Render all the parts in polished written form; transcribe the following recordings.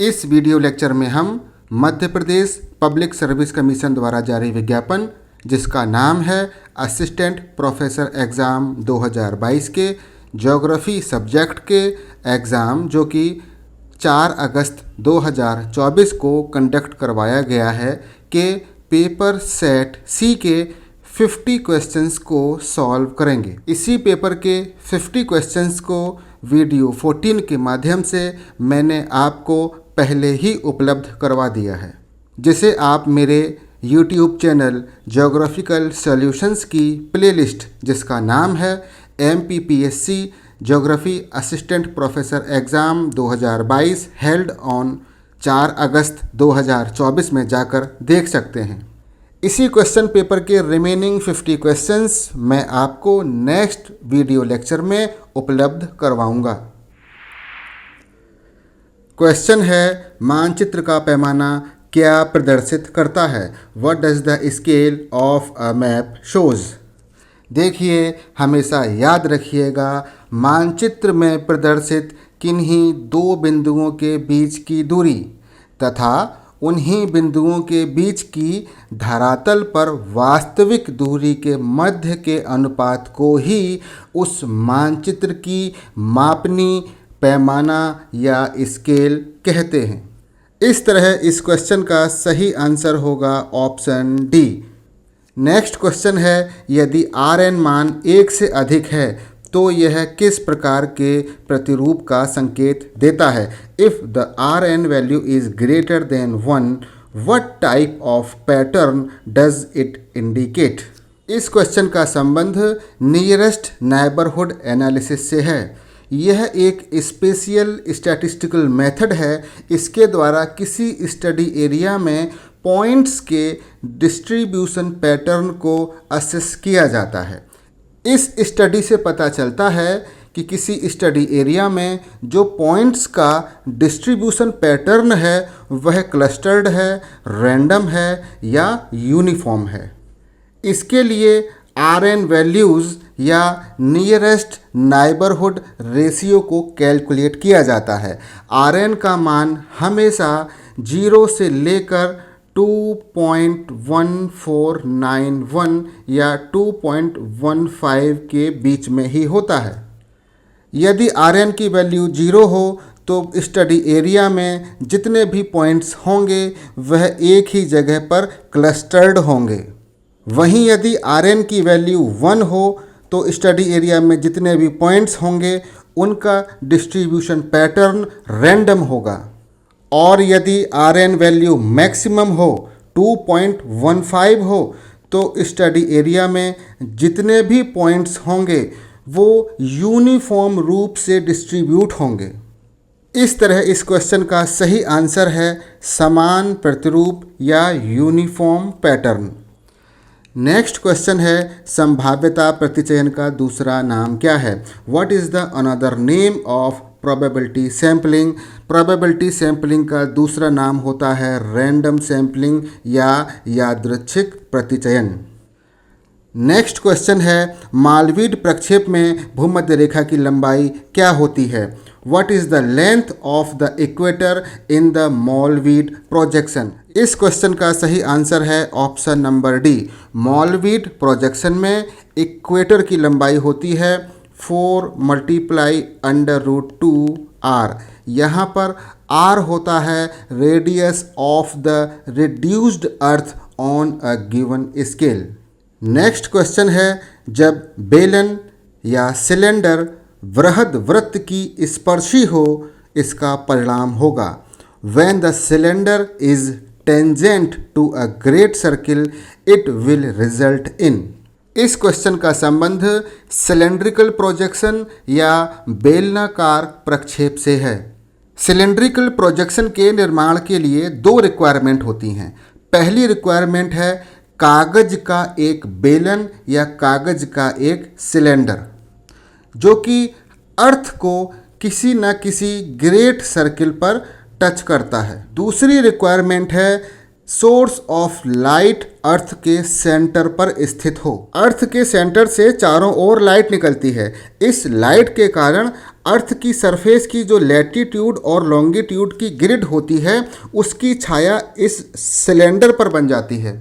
इस video lecture में हम Madhya Pradesh public service commission द्वारा जारी विज्ञापन जिसका नाम है असिस्टेंट प्रोफेसर एग्ज़ाम 2022 के ज्योग्राफी सब्जेक्ट के एग्ज़ाम जो कि 4 अगस्त 2024 को कंडक्ट करवाया गया है के पेपर सेट सी के 50 क्वेश्चंस को सॉल्व करेंगे। इसी पेपर के 50 क्वेश्चंस को वीडियो 14 के माध्यम से मैंने आपको पहले ही उपलब्ध करवा दिया है, जिसे आप मेरे YouTube चैनल ज्योग्राफिकल सॉल्यूशंस की प्लेलिस्ट जिसका नाम है MPPSC geography assistant professor exam 2022 held on 4 अगस्त 2024 में जाकर देख सकते हैं। इसी क्वेश्चन पेपर के रिमेनिंग 50 क्वेश्चंस मैं आपको नेक्स्ट वीडियो लेक्चर में उपलब्ध करवाऊंगा। क्वेश्चन है, मानचित्र का पैमाना क्या प्रदर्शित करता है? What does the scale of a map shows? देखिए, हमेशा याद रखिएगा, मानचित्र में प्रदर्शित किन्हीं दो बिंदुओं के बीच की दूरी तथा उन्हीं बिंदुओं के बीच की धरातल पर वास्तविक दूरी के मध्य के अनुपात को ही उस मानचित्र की मापनी पैमाना या स्केल कहते हैं। इस तरह इस क्वेश्चन का सही आंसर होगा ऑप्शन डी। नेक्स्ट क्वेश्चन है, यदि Rn मान 1 से अधिक है तो यह किस प्रकार के प्रतिरूप का संकेत देता है? If the Rn value is greater than 1, what type of pattern does it indicate? इस क्वेश्चन का संबंध नियरेस्ट नेबरहुड एनालिसिस से है। यह एक स्पेशियल स्टैटिस्टिकल मेथड है। इसके द्वारा किसी स्टडी एरिया में पॉइंट्स के डिस्ट्रीब्यूशन पैटर्न को असेस किया जाता है। इस स्टडी से पता चलता है कि किसी स्टडी एरिया में जो पॉइंट्स का डिस्ट्रीब्यूशन पैटर्न है वह क्लस्टर्ड है, रैंडम है या यूनिफॉर्म है। इसके लिए Rn वैल्यूज़ या नियरेस्ट नाइबरहुड रेशियो को कैलकुलेट किया जाता है। Rn का मान हमेशा 0 से लेकर 2.1491 या 2.15 के बीच में ही होता है। यदि Rn की वैल्यू 0 हो तो स्टडी एरिया में जितने भी पॉइंट्स होंगे वह एक ही जगह पर क्लस्टर्ड होंगे। वहीं यदि Rn की वैल्यू 1 हो तो स्टडी एरिया में जितने भी पॉइंट्स होंगे उनका डिस्ट्रीब्यूशन पैटर्न रैंडम होगा। और यदि Rn वैल्यू मैक्सिमम हो 2.15 हो तो स्टडी एरिया में जितने भी पॉइंट्स होंगे वो यूनिफॉर्म रूप से डिस्ट्रीब्यूट होंगे। इस तरह इस क्वेश्चन का सही आंसर है समान प्रतिरूप या यूनिफॉर्म पैटर्न। नेक्स्ट क्वेश्चन है, संभाव्यता प्रतिचयन का दूसरा नाम क्या है? What is the another name of probability sampling? Probability sampling का दूसरा नाम होता है रैंडम सैम्पलिंग या यादृच्छिक प्रतिचयन। नेक्स्ट क्वेश्चन है, मालवीड प्रक्षेप में भूमध्य रेखा की लंबाई क्या होती है? What is the length of the equator in the Mollweide projection? इस क्वेश्चन का सही आंसर है option number D. Mollweide projection में इक्वेटर की लंबाई होती है 4 × √2r। यहाँ पर r होता है radius of the reduced earth on a given scale. Next question है, जब बेलन या सिलेंडर वृहद वृत्त की स्पर्शी हो इसका परिणाम होगा। When the cylinder is tangent to a great circle, it will result in। इस क्वेश्चन का संबंध सिलेंड्रिकल प्रोजेक्शन या बेलनाकार प्रक्षेप से है। सिलेंड्रिकल प्रोजेक्शन के निर्माण के लिए 2 रिक्वायरमेंट होती हैं। पहली रिक्वायरमेंट है कागज का एक बेलन या कागज का एक सिलेंडर जो कि अर्थ को किसी न किसी ग्रेट सर्किल पर टच करता है। दूसरी रिक्वायरमेंट है सोर्स ऑफ लाइट अर्थ के सेंटर पर स्थित हो। अर्थ के सेंटर से चारों ओर लाइट निकलती है। इस लाइट के कारण अर्थ की सरफेस की जो लैटीट्यूड और लॉन्गिट्यूड की ग्रिड होती है उसकी छाया इस सिलेंडर पर बन जाती है।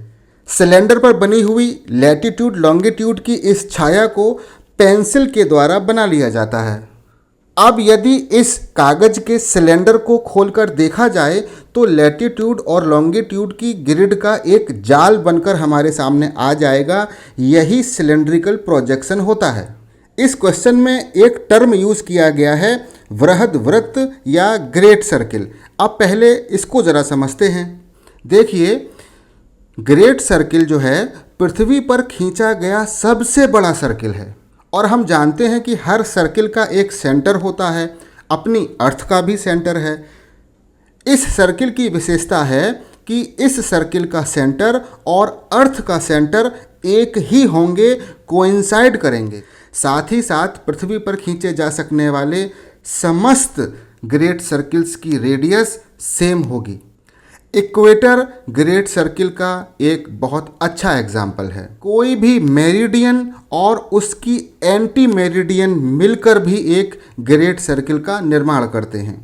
सिलेंडर पर बनी हुई लैटीट्यूड लॉन्गिट्यूड की इस छाया को पेंसिल के द्वारा बना लिया जाता है। अब यदि इस कागज के सिलेंडर को खोलकर देखा जाए तो लैटीट्यूड और लॉन्गिट्यूड की ग्रिड का एक जाल बनकर हमारे सामने आ जाएगा। यही सिलेंड्रिकल प्रोजेक्शन होता है। इस क्वेश्चन में एक टर्म यूज़ किया गया है, वृहद वृत्त या ग्रेट सर्किल। अब पहले इसको ज़रा समझते हैं। देखिए, ग्रेट सर्किल जो है पृथ्वी पर खींचा गया सबसे बड़ा सर्किल है और हम जानते हैं कि हर सर्किल का एक सेंटर होता है, अपनी अर्थ का भी सेंटर है। इस सर्किल की विशेषता है कि इस सर्किल का सेंटर और अर्थ का सेंटर एक ही होंगे, कोइंसाइड करेंगे। साथ ही साथ पृथ्वी पर खींचे जा सकने वाले समस्त ग्रेट सर्किल्स की रेडियस सेम होगी। इक्वेटर ग्रेट सर्किल का एक बहुत अच्छा एग्जाम्पल है। कोई भी मेरिडियन और उसकी एंटी मेरिडियन मिलकर भी एक ग्रेट सर्किल का निर्माण करते हैं।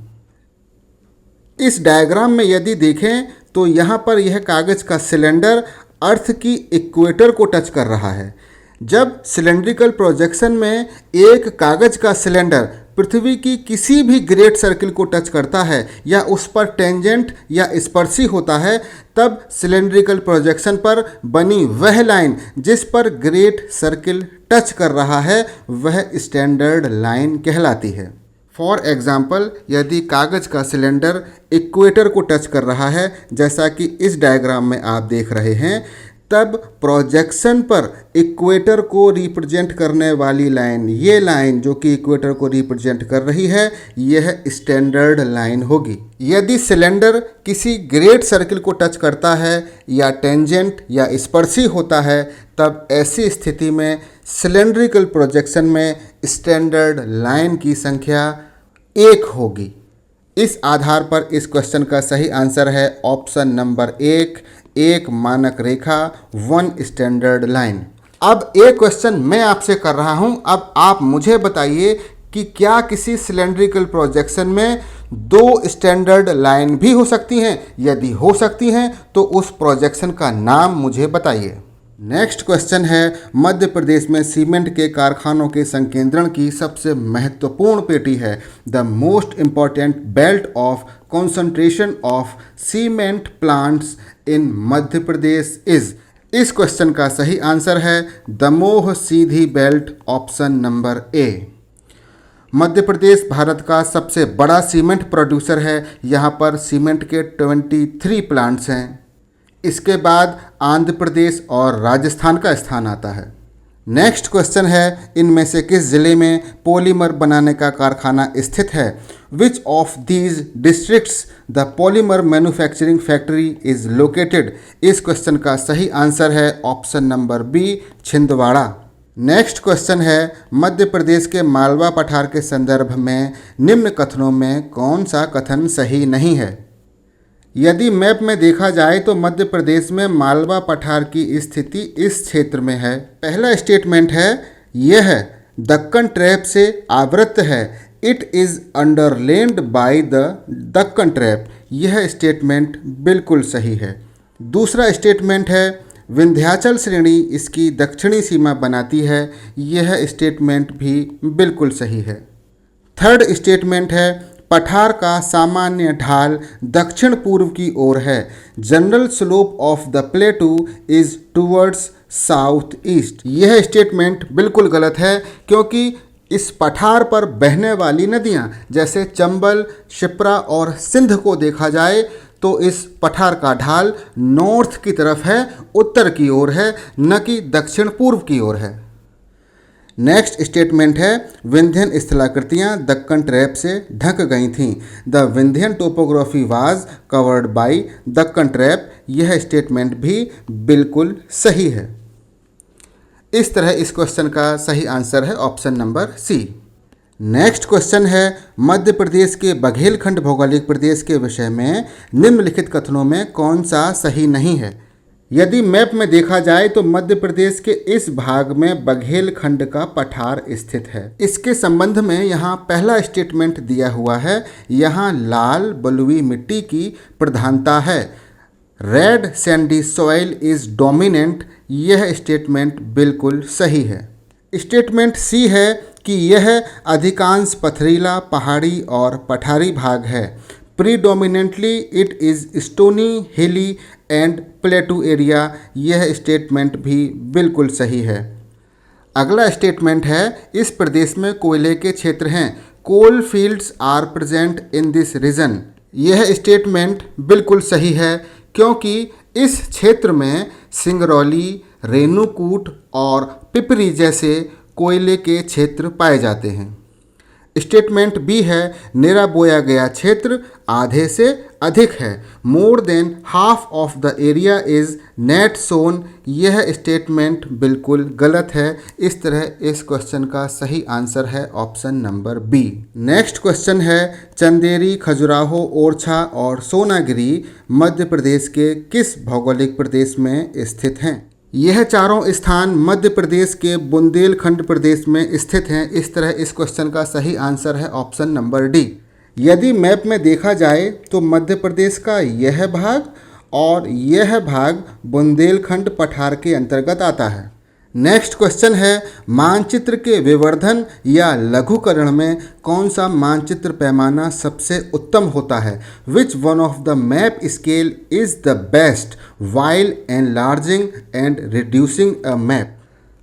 इस डायग्राम में यदि देखें तो यहाँ पर यह कागज का सिलेंडर अर्थ की इक्वेटर को टच कर रहा है। जब सिलेंड्रिकल प्रोजेक्शन में एक कागज का सिलेंडर पृथ्वी की किसी भी ग्रेट सर्किल को टच करता है या उस पर टेंजेंट या स्पर्शी होता है, तब सिलेंड्रिकल प्रोजेक्शन पर बनी वह लाइन जिस पर ग्रेट सर्किल टच कर रहा है वह स्टैंडर्ड लाइन कहलाती है। फॉर एग्जाम्पल, यदि कागज का सिलेंडर इक्वेटर को टच कर रहा है जैसा कि इस डायग्राम में आप देख रहे हैं, तब प्रोजेक्शन पर इक्वेटर को रिप्रेजेंट करने वाली लाइन, ये लाइन जो कि इक्वेटर को रिप्रेजेंट कर रही है, यह स्टैंडर्ड लाइन होगी। यदि सिलेंडर किसी ग्रेट सर्किल को टच करता है या टेंजेंट या स्पर्शी होता है, तब ऐसी स्थिति में सिलेंड्रिकल प्रोजेक्शन में स्टैंडर्ड लाइन की संख्या 1 होगी। इस आधार पर इस क्वेश्चन का सही आंसर है ऑप्शन नंबर 1, एक मानक रेखा, 1 स्टैंडर्ड लाइन। अब एक क्वेश्चन मैं आपसे कर रहा हूं, अब आप मुझे बताइए कि क्या किसी सिलेंड्रिकल प्रोजेक्शन में 2 स्टैंडर्ड लाइन भी हो सकती हैं? यदि हो सकती हैं तो उस प्रोजेक्शन का नाम मुझे बताइए। नेक्स्ट क्वेश्चन है, मध्य प्रदेश में सीमेंट के कारखानों के संकेंद्रण की सबसे महत्वपूर्ण पेटी है। The most important belt of concentration of cement plants in Madhya Pradesh is. इस क्वेश्चन का सही आंसर है दमोह सीधी बेल्ट, ऑप्शन नंबर ए। मध्य प्रदेश भारत का सबसे बड़ा सीमेंट प्रोड्यूसर है। यहाँ पर सीमेंट के 23 प्लांट्स हैं। इसके बाद आंध्र प्रदेश और राजस्थान का स्थान आता है। नेक्स्ट क्वेश्चन है, इनमें से किस जिले में पॉलीमर बनाने का कारखाना स्थित है? Which of these districts the polymer manufacturing factory is located? इस क्वेश्चन का सही आंसर है option number B, Chhindwara. Next question है, मध्य प्रदेश के मालवा पठार के संदर्भ में निम्न कथनों में कौन सा कथन सही नहीं है? यदि मैप में देखा जाए तो मध्य प्रदेश में मालवा पठार की स्थिति इस क्षेत्र में है। पहला स्टेटमेंट है, यह दक्कन ट्रैप से आवृत है। It is underlain by the Deccan trap. यह स्टेटमेंट बिल्कुल सही है। दूसरा स्टेटमेंट है, विंध्याचल श्रेणी इसकी दक्षिणी सीमा बनाती है। यह स्टेटमेंट भी बिल्कुल सही है। थर्ड स्टेटमेंट है, पठार का सामान्य ढाल दक्षिण पूर्व की ओर है। General slope of the प्लेटू is towards south east. यह स्टेटमेंट बिल्कुल गलत है, क्योंकि इस पठार पर बहने वाली नदियां जैसे चंबल, शिप्रा और सिंध को देखा जाए तो इस पठार का ढाल नॉर्थ की तरफ है, उत्तर की ओर है, न कि दक्षिण पूर्व की ओर है। नेक्स्ट स्टेटमेंट है, विंध्यन स्थलाकृतियाँ दक्कन ट्रैप से ढक गई थीं। The Vindhyan topography was covered by Deccan trap. यह स्टेटमेंट भी बिल्कुल सही है। इस तरह इस क्वेश्चन का सही आंसर है option number C. Next question है, मध्य प्रदेश के बघेलखंड भौगोलिक प्रदेश के विषय में निम्नलिखित कथनों में कौन सा सही नहीं है? यदि मैप में देखा जाए तो मध्य प्रदेश के इस भाग में बघेलखंड का पठार स्थित है। इसके संबंध में यहाँ पहला स्टेटमेंट दिया हुआ है, यहाँ लाल बलुई मिट्टी की प्रधानता है। Red Sandy soil is dominant, यह स्टेटमेंट बिल्कुल सही है। स्टेटमेंट सी है कि यह अधिकांश पथरीला, पहाड़ी और पठारी भाग है। प्रीडोमिनेंटली इट इज़ स्टोनी, हिली एंड प्लेटू एरिया, यह स्टेटमेंट भी बिल्कुल सही है। अगला स्टेटमेंट है, इस प्रदेश में कोयले के क्षेत्र हैं। Coal fields are present in this region, यह स्टेटमेंट बिल्कुल सही है क्योंकि इस क्षेत्र में सिंगरौली, रेणुकूट और पिपरी जैसे कोयले के क्षेत्र पाए जाते हैं। स्टेटमेंट बी है, निरा बोया गया क्षेत्र आधे से अधिक है। More than half of the area is net sown, यह स्टेटमेंट बिल्कुल गलत है। इस तरह इस क्वेश्चन का सही आंसर है option number B. Next question है, चंदेरी, खजुराहो, ओरछा और सोनागिरी मध्य प्रदेश के किस भौगोलिक प्रदेश में स्थित हैं? यह चारों स्थान मध्य प्रदेश के बुंदेलखंड प्रदेश में स्थित हैं। इस तरह इस क्वेश्चन का सही आंसर है ऑप्शन नंबर डी। यदि मैप में देखा जाए तो मध्य प्रदेश का यह भाग और यह भाग बुंदेलखंड पठार के अंतर्गत आता है। नेक्स्ट क्वेश्चन है, मानचित्र के विवर्धन या लघुकरण में कौन सा मानचित्र पैमाना सबसे उत्तम होता है? Which one of the map scale is the best while enlarging and reducing a map?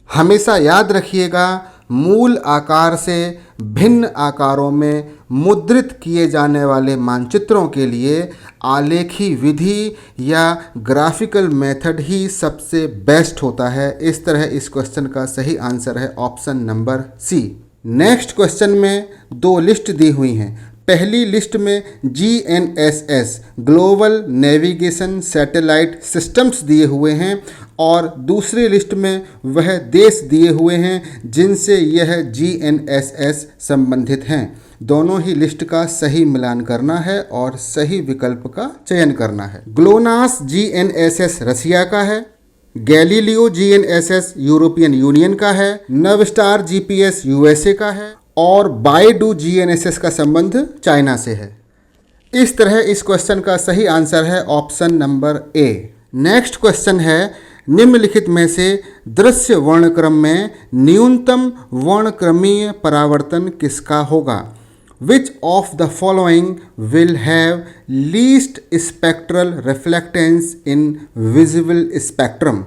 हमेशा याद रखिएगा, मूल आकार से भिन्न आकारों में मुद्रित किए जाने वाले मानचित्रों के लिए आलेखी विधि या ग्राफिकल मेथड ही सबसे बेस्ट होता है। इस तरह इस क्वेश्चन का सही आंसर है option number C. Next question में दो लिस्ट दी हुई हैं। पहली लिस्ट में GNSS global navigation satellite systems दिए हुए हैं और दूसरी लिस्ट में वह देश दिए हुए हैं जिनसे यह GNSS संबंधित हैं। दोनों ही लिस्ट का सही मिलान करना है और सही विकल्प का चयन करना है। ग्लोनास GNSS रसिया का है, गैलीलियो GNSS यूरोपियन यूनियन का है, नवस्टार GPS USA का है और बाइडू GNSS का संबंध चाइना से है। इस तरह इस क्वेश्चन का सही आंसर है option number A. Next question है, निम्नलिखित में से दृश्य वर्णक्रम में न्यूनतम वर्णक्रमीय परावर्तन किसका होगा? Which of the following will have least spectral reflectance in visible spectrum?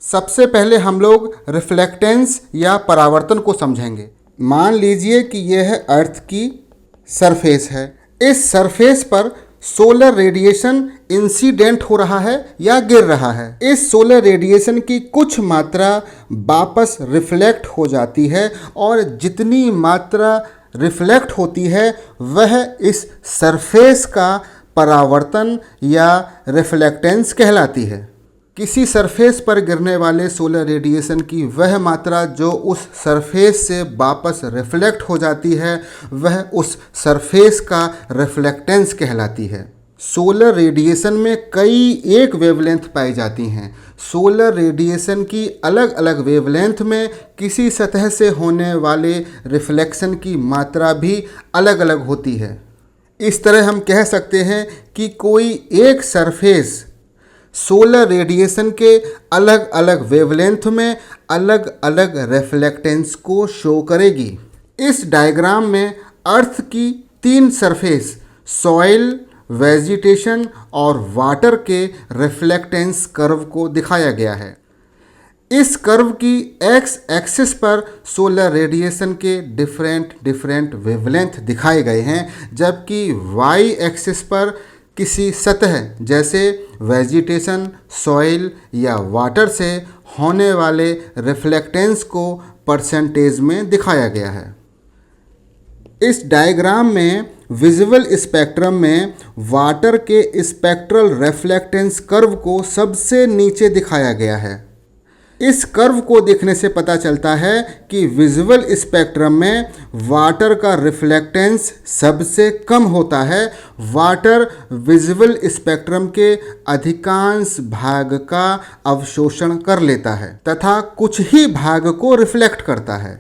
सबसे पहले हम लोग रिफ्लेक्टेंस या परावर्तन को समझेंगे। मान लीजिए कि यह अर्थ की सरफेस है। इस सरफेस पर सोलर रेडिएशन इंसिडेंट हो रहा है या गिर रहा है। इस सोलर रेडिएशन की कुछ मात्रा वापस रिफ्लेक्ट हो जाती है और जितनी मात्रा रिफ्लेक्ट होती है वह इस सरफेस का परावर्तन या रिफ्लेक्टेंस कहलाती है। किसी सरफेस पर गिरने वाले सोलर रेडिएशन की वह मात्रा जो उस सरफेस से वापस रिफ्लेक्ट हो जाती है वह उस सरफेस का रिफ्लेक्टेंस कहलाती है। सोलर रेडिएशन में कई एक वेवलेंथ पाई जाती हैं। सोलर रेडिएशन की अलग अलग वेवलेंथ में किसी सतह से होने वाले रिफ्लेक्शन की मात्रा भी अलग अलग होती है। इस तरह हम कह सकते हैं कि कोई एक सरफेस सोलर रेडिएशन के अलग अलग वेवलेंथ में अलग अलग रिफ्लेक्टेंस को शो करेगी। इस डायग्राम में अर्थ की तीन सरफेस सॉइल, वेजिटेशन और वाटर के रिफ्लेक्टेंस कर्व को दिखाया गया है। इस कर्व की एक्स एक्सिस पर सोलर रेडिएशन के डिफरेंट वेवलेंथ दिखाए गए हैं, जबकि वाई एक्सिस पर किसी सतह जैसे वेजिटेशन, सॉइल या वाटर से होने वाले रिफ्लेक्टेंस को परसेंटेज में दिखाया गया है। इस डायग्राम में विजुअल स्पेक्ट्रम में वाटर के स्पेक्ट्रल रिफ्लेक्टेंस कर्व को सबसे नीचे दिखाया गया है। इस कर्व को देखने से पता चलता है कि विजुअल स्पेक्ट्रम में वाटर का रिफ्लेक्टेंस सबसे कम होता है। वाटर विजुअल स्पेक्ट्रम के अधिकांश भाग का अवशोषण कर लेता है तथा कुछ ही भाग को रिफ्लेक्ट करता है,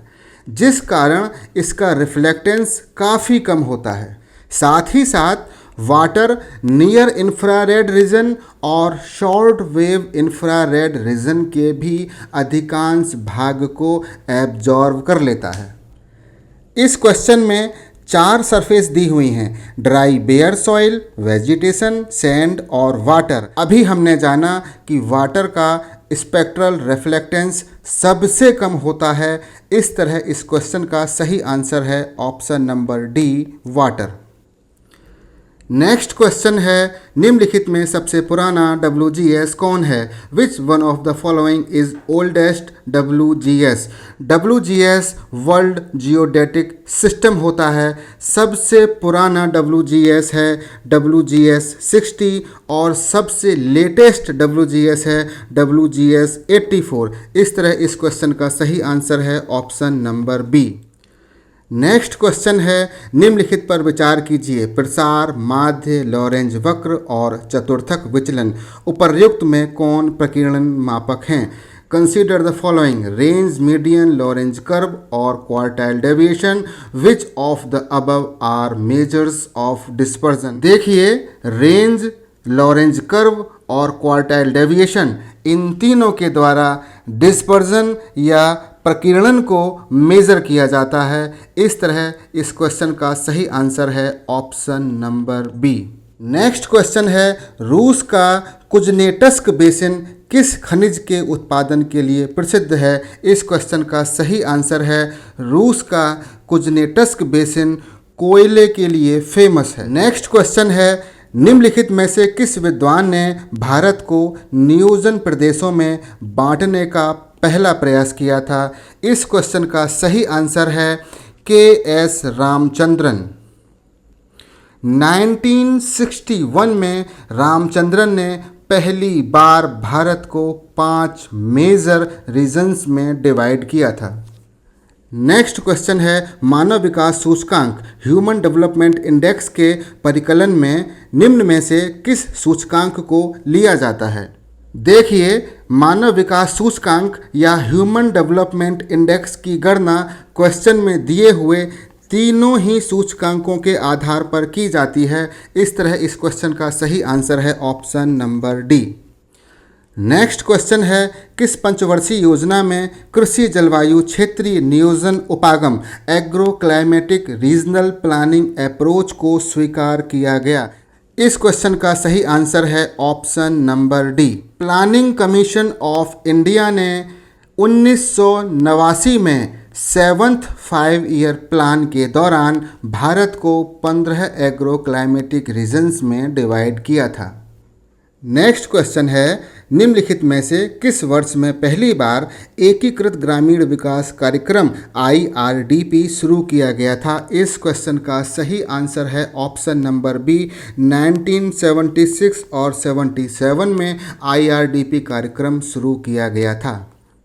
जिस कारण इसका रिफ्लेक्टेंस काफ़ी कम होता है। साथ ही साथ वाटर नियर इंफ्रारेड रीजन और शॉर्ट वेव इंफ्रारेड रीजन के भी अधिकांश भाग को एब्जॉर्ब कर लेता है। इस क्वेश्चन में 4 सरफेस दी हुई हैं: dry bare soil, vegetation, sand और वाटर। अभी हमने जाना कि वाटर का स्पेक्ट्रल रिफ्लेक्टेंस सबसे कम होता है। इस तरह इस क्वेश्चन का सही आंसर है option number D, water. Next question है, निम्नलिखित में सबसे पुराना WGS कौन है? Which one of the following is oldest WGS? WGS world geodetic system होता है। सबसे पुराना WGS है WGS 60 और सबसे लेटेस्ट WGS है WGS 84। इस तरह इस क्वेश्चन का सही आंसर है option number B. Next question है, निम्नलिखित पर विचार कीजिए। प्रसार, माध्य, लॉरेंज वक्र और चतुर्थक विचलन उपर्युक्त में कौन प्रकीर्णन मापक हैं? Consider the following: range, median, Lorenz curve और quartile deviation. Which of the above are measures of dispersion? देखिए, रेंज, लॉरेंज कर्व और क्वार्टाइल डेविएशन, इन तीनों के द्वारा डिस्पर्जन या प्रकीर्णन को मेज़र किया जाता है। इस तरह इस क्वेश्चन का सही आंसर है option number B. Next question है, रूस का कुजनेटस्क बेसिन किस खनिज के उत्पादन के लिए प्रसिद्ध है? इस क्वेश्चन का सही आंसर है रूस का कुजनेटस्क बेसिन कोयले के लिए फेमस है। नेक्स्ट क्वेश्चन है, निम्नलिखित में से किस विद्वान ने भारत को नियोजन प्रदेशों में बांटने का पहला प्रयास किया था? इस क्वेश्चन का सही आंसर है KS रामचंद्रन। 1961 में रामचंद्रन ने पहली बार भारत को 5 मेजर रीजन्स में डिवाइड किया था। नेक्स्ट क्वेश्चन है, मानव विकास सूचकांक ह्यूमन डेवलपमेंट इंडेक्स के परिकलन में निम्न में से किस सूचकांक को लिया जाता है? देखिए, मानव विकास सूचकांक या ह्यूमन डेवलपमेंट इंडेक्स की गणना क्वेश्चन में दिए हुए तीनों ही सूचकांकों के आधार पर की जाती है। इस तरह इस क्वेश्चन का सही आंसर है option number D. Next question है, किस पंचवर्षीय योजना में कृषि जलवायु क्षेत्रीय नियोजन उपागम agro climatic regional planning approach को स्वीकार किया गया? इस क्वेश्चन का सही आंसर है option number D. Planning commission of India ने 1989 में 7th 5 ईयर प्लान के दौरान भारत को 15 एग्रो क्लाइमेटिक रीजन्स में डिवाइड किया था। नेक्स्ट क्वेश्चन है, निम्नलिखित में से किस वर्ष में पहली बार एकीकृत ग्रामीण विकास कार्यक्रम IRDP शुरू किया गया था? इस क्वेश्चन का सही आंसर है ऑप्शन नंबर बी। 1976 और 77 में IRDP कार्यक्रम शुरू किया गया था।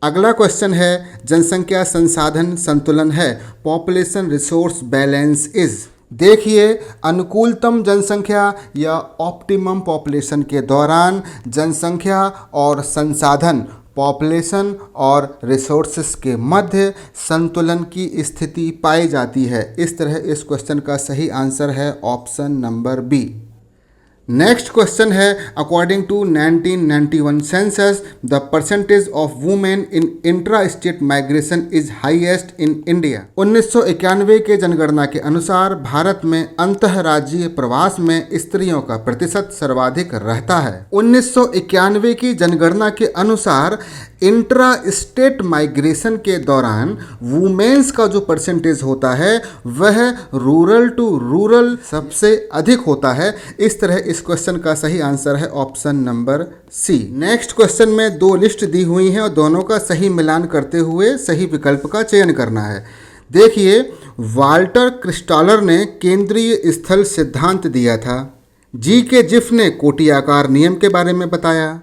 अगला क्वेश्चन है, जनसंख्या संसाधन संतुलन है पॉपुलेशन रिसोर्स बैलेंस इज। देखिए, अनुकूलतम जनसंख्या या ऑप्टिमम पॉपुलेशन के दौरान जनसंख्या और संसाधन पॉपुलेशन और रिसोर्सेस के मध्य संतुलन की स्थिति पाई जाती है। इस तरह इस क्वेश्चन का सही आंसर है option number B. Next question है, according to 1991 census the percentage of women in intra state migration is highest in India. 1991 के जनगणना के अनुसार भारत में अंतर्राज्यीय प्रवास में स्त्रियों का प्रतिशत सर्वाधिक रहता है। 1991 की जनगणना के अनुसार इंट्रा स्टेट माइग्रेशन के दौरान वुमेन्स का जो परसेंटेज होता है वह रूरल टू रूरल सबसे अधिक होता है। इस तरह इस क्वेश्चन का सही आंसर है option number C. Next question में 2 लिस्ट दी हुई हैं और दोनों का सही मिलान करते हुए सही विकल्प का चयन करना है। देखिए, वाल्टर क्रिस्टालर ने केंद्रीय स्थल सिद्धांत दिया था। GK जिफ ने कोटि आकार नियम के बारे में बताया।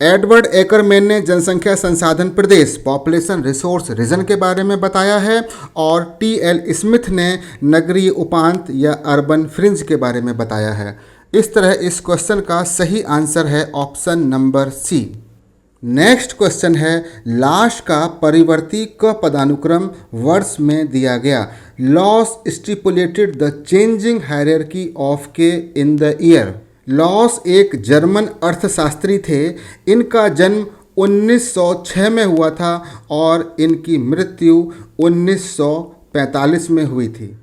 एडवर्ड एकरमैन ने जनसंख्या संसाधन प्रदेश पॉपुलेशन रिसोर्स रीजन के बारे में बताया है और टी.एल. स्मिथ ने नगरीय उपांत या अर्बन फ्रिंज के बारे में बताया है। इस तरह इस क्वेश्चन का सही आंसर है option number C. Next question है, लाश का परिवर्ती क पदानुक्रम वर्ष में दिया गया। Loss stipulated the changing hierarchy of के इन द ईयर। लॉस एक जर्मन अर्थशास्त्री थे। इनका जन्म 1906 में हुआ था और इनकी मृत्यु 1945 में हुई थी।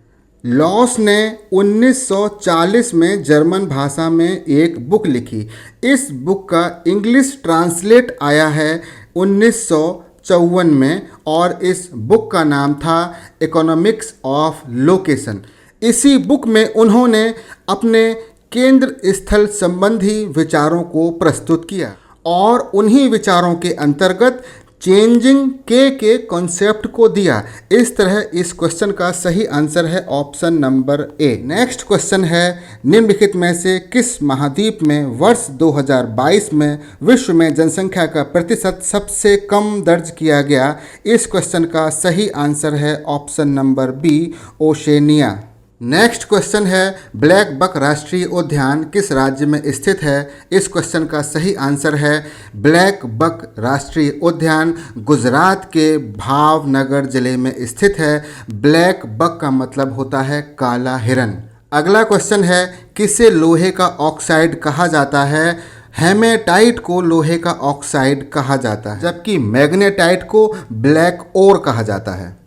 लॉस ने 1940 में जर्मन भाषा में एक बुक लिखी। इस बुक का इंग्लिश ट्रांसलेट आया है 1954 में और इस बुक का नाम था इकोनॉमिक्स ऑफ लोकेशन। इसी बुक में उन्होंने अपने केंद्र स्थल संबंधी विचारों को प्रस्तुत किया और उन्हीं विचारों के अंतर्गत चेंजिंग के कॉन्सेप्ट को दिया। इस तरह इस क्वेश्चन का सही आंसर है option number A. Next question है, निम्नलिखित में से किस महाद्वीप में वर्ष 2022 में विश्व में जनसंख्या का प्रतिशत सबसे कम दर्ज किया गया। इस क्वेश्चन का सही आंसर है option number B, Oceania. Next question है, ब्लैक बक राष्ट्रीय उद्यान किस राज्य में स्थित है। इस क्वेश्चन का सही आंसर है ब्लैक बक राष्ट्रीय उद्यान गुजरात के भावनगर जिले में स्थित है। ब्लैक बक का मतलब होता है काला हिरन। अगला क्वेश्चन है, किसे लोहे का ऑक्साइड कहा जाता है। हेमेटाइट को लोहे का ऑक्साइड कहा जाता है जबकि मैग्नेटाइट को ब्लैक ओर कहा जाता है।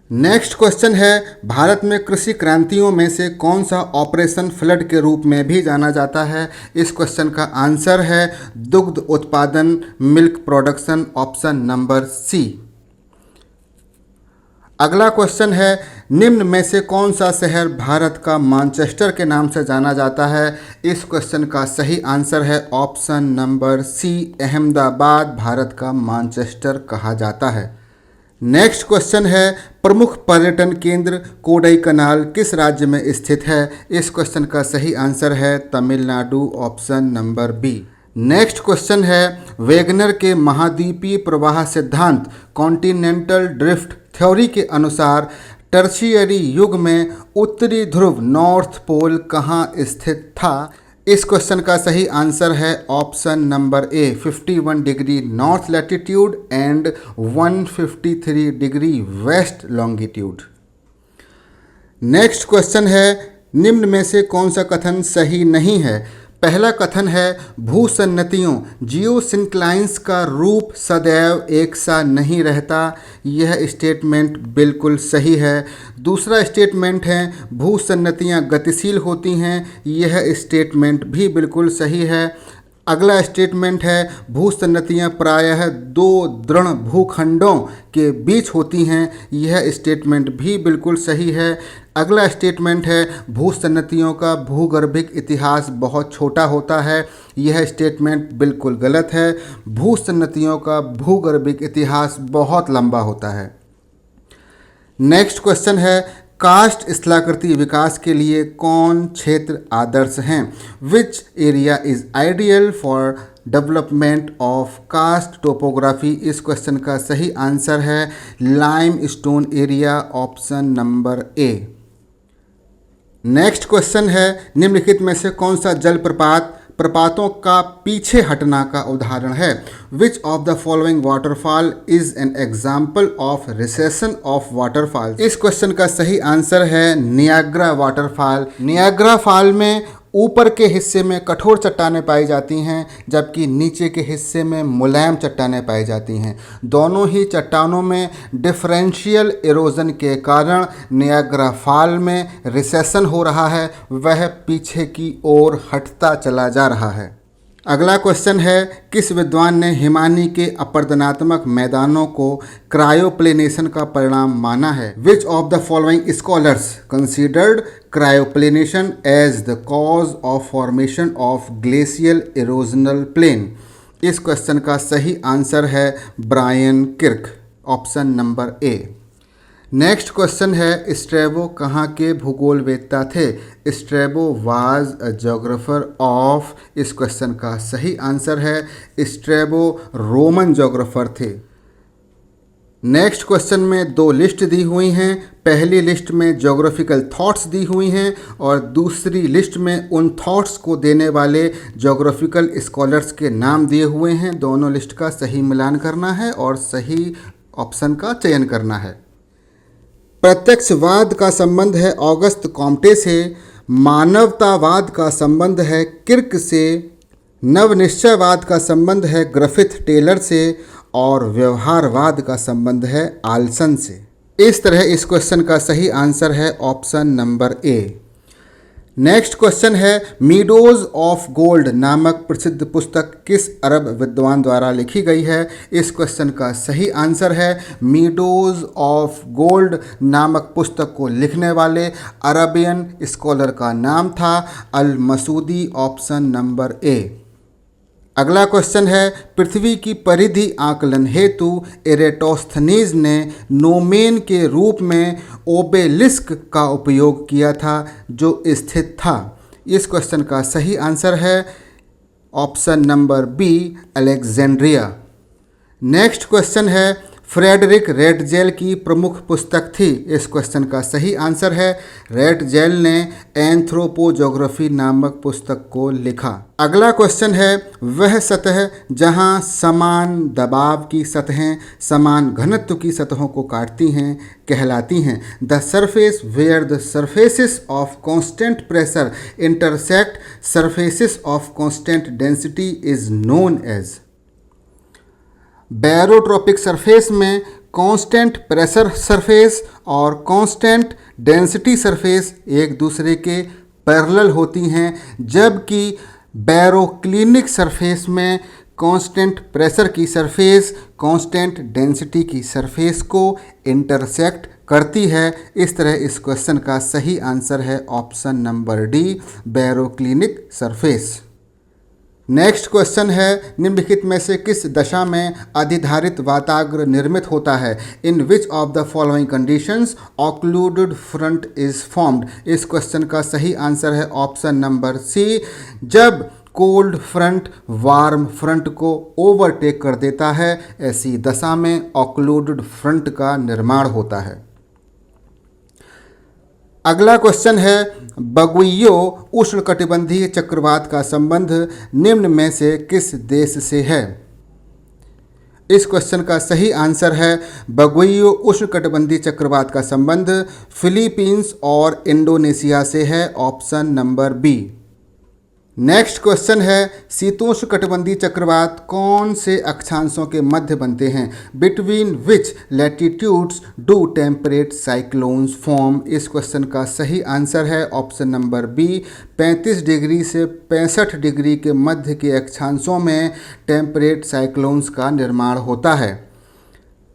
नेक्स्ट क्वेश्चन है, भारत में कृषि क्रांतियों में से कौन सा ऑपरेशन फ्लड के रूप में भी जाना जाता है। इस क्वेश्चन का आंसर है दुग्ध उत्पादन, milk production, option number C. अगला क्वेश्चन है, निम्न में से कौन सा शहर भारत का मैनचेस्टर के नाम से जाना जाता है। इस क्वेश्चन का सही आंसर है option number C, Ahmedabad Bharat का मैनचेस्टर कहा जाता है। नेक्स्ट क्वेश्चन है, प्रमुख पर्यटन केंद्र कोडाईकनाल किस राज्य में स्थित है। इस क्वेश्चन का सही आंसर है Tamil Nadu, option number B. Next question है, वेगनर के महाद्वीपीय प्रवाह सिद्धांत कॉन्टिनेंटल ड्रिफ्ट थ्योरी के अनुसार टर्शियरी युग में उत्तरी ध्रुव नॉर्थ पोल कहाँ स्थित था। इस क्वेश्चन का सही आंसर है option number A, 51 degree north latitude and 153 degree west longitude. Next question है, निम्न में से कौन सा कथन सही नहीं है। पहला कथन है, भूसन्नतियों जियोसिंक्लाइंस का रूप सदैव एक सा नहीं रहता। यह स्टेटमेंट बिल्कुल सही है। दूसरा स्टेटमेंट है, भूसन्नतियाँ गतिशील होती हैं। यह स्टेटमेंट भी बिल्कुल सही है। अगला स्टेटमेंट है, भूसन्नतियाँ प्रायः दो दृढ़ भूखंडों के बीच होती हैं। यह स्टेटमेंट भी बिल्कुल सही है। अगला स्टेटमेंट है, भूसन्नतियों का भूगर्भिक इतिहास बहुत छोटा होता है। यह स्टेटमेंट बिल्कुल गलत है। भूसन्नतियों का भूगर्भिक इतिहास बहुत लंबा होता है। नेक्स्ट क्वेश्चन है, कास्ट स्थलाकृति विकास के लिए कौन क्षेत्र आदर्श हैं। Which area is ideal for development of karst topography. इस क्वेश्चन का सही आंसर है lime stone area, option number A. Next question है, निम्नलिखित में से कौन सा प्रपातों का पीछे हटना का उदाहरण है। Which of the following waterfall is an example of recession of waterfall. इस क्वेश्चन का सही आंसर है नियाग्रा वाटरफॉल। नियाग्रा फॉल में ऊपर के हिस्से में कठोर चट्टानें पाई जाती हैं जबकि नीचे के हिस्से में मुलायम चट्टानें पाई जाती हैं। दोनों ही चट्टानों में डिफरेंशियल इरोजन के कारण नियाग्रा फॉल में रिसेशन हो रहा है, वह पीछे की ओर हटता चला जा रहा है। अगला क्वेश्चन है, किस विद्वान ने हिमानी के अपरदनात्मक मैदानों को क्रायोप्लेनेशन का परिणाम माना है। Which of the following scholars considered cryoplanation as the cause of formation of glacial erosional plain. इस क्वेश्चन का सही आंसर है Bryan Kirk, option number A. Next question है स्ट्रैबो कहाँ के भूगोलवेत्ता थे? Strabo was a geographer of. इस क्वेश्चन का सही आंसर है स्ट्रैबो रोमन जोग्राफर थे। नेक्स्ट क्वेश्चन में दो लिस्ट दी हुई हैं। पहली लिस्ट में ज्योग्राफिकल थॉट्स दी हुई हैं और दूसरी लिस्ट में उन थॉट्स को देने वाले ज्योग्राफिकल स्कॉलर्स के नाम दिए हुए हैं। दोनों लिस्ट का सही मिलान करना है और सही ऑप्शन का चयन करना है। प्रत्यक्षवाद का संबंध है ऑगस्ट कॉम्टे से, मानवतावाद का संबंध है किर्क से, नवनिश्चयवाद का संबंध है ग्रिफिथ टेलर से और व्यवहारवाद का संबंध है आल्सन से। इस तरह इस क्वेश्चन का सही आंसर है option number A. Next question है मीडोज ऑफ गोल्ड नामक प्रसिद्ध पुस्तक किस अरब विद्वान द्वारा लिखी गई है? इस क्वेश्चन का सही आंसर है मीडोज ऑफ गोल्ड नामक पुस्तक को लिखने वाले अरबियन स्कॉलर का नाम था अल मसूदी। ऑप्शन नंबर ए। अगला क्वेश्चन है पृथ्वी की परिधि आकलन हेतु एरेटोस्थनीज ने नोमेन के रूप में ओबेलिस्क का उपयोग किया था जो स्थित था। इस क्वेश्चन का सही आंसर है option number B Alexandria. Next question है फ्रेडरिक रेडजेल की प्रमुख पुस्तक थी। इस क्वेश्चन का सही आंसर है रेडजेल ने एंथ्रोपोजोग्राफी नामक पुस्तक को लिखा। अगला क्वेश्चन है वह सतह जहां समान दबाव की सतहें समान घनत्व की सतहों को काटती हैं कहलाती हैं। The surface where the surfaces of constant pressure intersect surfaces of constant density is known as. Barotropic surface में कांस्टेंट प्रेशर सरफेस और कांस्टेंट डेंसिटी सरफेस एक दूसरे के पैरेलल होती हैं, जबकि बैरोक्लिनिक सरफेस में कांस्टेंट प्रेशर की सरफेस कांस्टेंट डेंसिटी की सरफेस को इंटरसेक्ट करती है। इस तरह इस क्वेश्चन का सही आंसर है option number D baroclinic surface. Next question है निम्नलिखित में से किस दशा में अधिधारित वाताग्र निर्मित होता है? In which of the following conditions occluded front is formed. इस क्वेश्चन का सही आंसर है ऑप्शन नंबर सी जब कोल्ड फ्रंट वार्म फ्रंट को ओवरटेक कर देता है, ऐसी दशा में ऑक्लूडेड फ्रंट का निर्माण होता है। अगला क्वेश्चन है बगुइयो उष्णकटिबंधीय चक्रवात का संबंध निम्न में से किस देश से है? इस क्वेश्चन का सही आंसर है बगुइयो उष्णकटिबंधीय चक्रवात का संबंध फिलीपींस और इंडोनेशिया से है। Option number B. Next question है शीतोष्णकटिबंधीय चक्रवात कौन से अक्षांशों के मध्य बनते हैं? Between which latitudes do temperate cyclones form. इस क्वेश्चन का सही आंसर है ऑप्शन नंबर बी 35 डिग्री से 65 डिग्री के मध्य के अक्षांशों में टेम्परेट साइक्लोन्स का निर्माण होता है।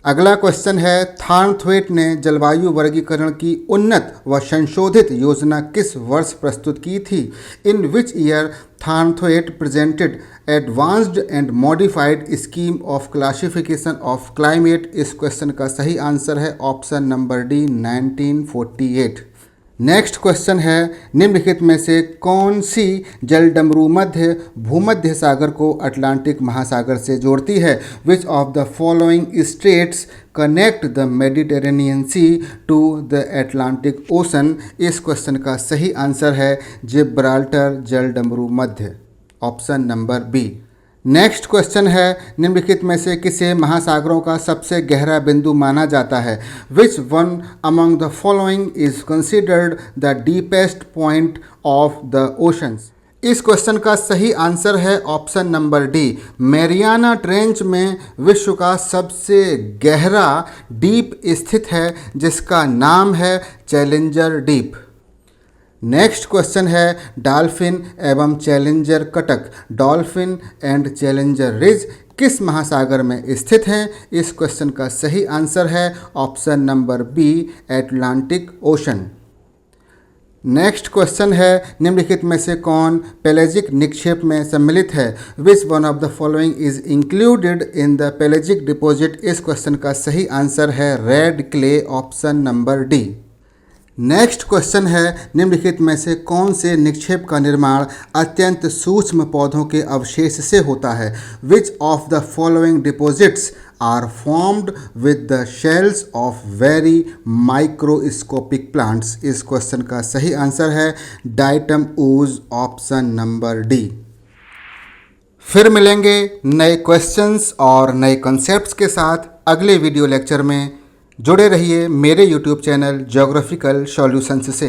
अगला क्वेश्चन है थार्नथ्वेट ने जलवायु वर्गीकरण की उन्नत व संशोधित योजना किस वर्ष प्रस्तुत की थी? In which year Thornthwaite presented advanced and modified scheme of classification of climate. इस क्वेश्चन का सही आंसर है option number D 1948। Next question है निम्नलिखित में से कौन सी जलडमरू मध्य भूमध्य सागर को अटलांटिक महासागर से जोड़ती है? Which of the following straits connect the Mediterranean sea to the Atlantic ocean. इस क्वेश्चन का सही आंसर है जिब्राल्टर जलडमरू मध्य। Option number B. Next question है निम्नलिखित में से किसे महासागरों का सबसे गहरा बिंदु माना जाता है? Which one among the following is considered the deepest point of the oceans. इस क्वेश्चन का सही आंसर है option number D Mariana trench में विश्व का सबसे गहरा डीप स्थित है जिसका नाम है चैलेंजर डीप। नेक्स्ट क्वेश्चन है डॉल्फिन एवं challenger Cuttack dolphin and challenger ridge किस महासागर में स्थित हैं? इस क्वेश्चन का सही आंसर है option number B Atlantic Ocean. Next question है, निम्नलिखित में से कौन पेलेजिक निक्षेप में सम्मिलित है? Which one of the following is included in the pelagic deposit? इस क्वेश्चन का सही आंसर है red clay, option number D. Next question है, निम्नलिखित में से कौन से निक्षेप का निर्माण अत्यंत सूक्ष्म पौधों के अवशेष से होता है? Which of the following deposits are formed with the shells of very microscopic plants? इस क्वेश्चन का सही आंसर है diatom ooze, option number D. फिर मिलेंगे नए क्वेश्चंस और नए कॉन्सेप्ट्स के साथ अगले वीडियो लेक्चर में। जुड़े रहिए मेरे YouTube चैनल ज्योग्राफिकल सॉल्यूशंस से।